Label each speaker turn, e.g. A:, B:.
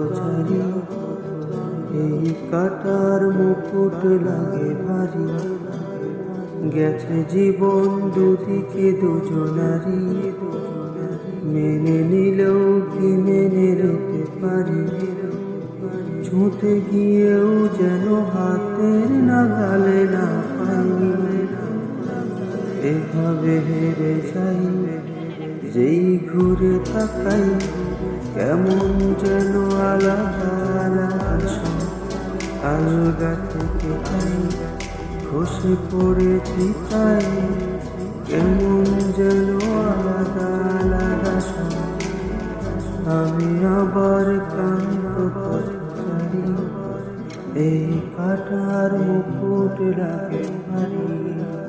A: পথচারী, এই কাটার মুকুট লাগে ভারী। গেছে জীবন দুদিকে দুজনারই, মেনে নিলেও কি মেনে নিতে পারি? ছুঁতে গিয়েও যেন হাতের নাগালে না পাই। এভাবে হেরে যাই, যেই ঘুরে তাকাই, কেমন যেন আলাদা আলাদা সব। আলগা থেকে তাই খসে পড়েছি তাই, কেমন যেন আলাদা আলাদা সব। আমি আবার ক্লান্ত পথচারী, এই কাটার মুকুট লাগে ভারী।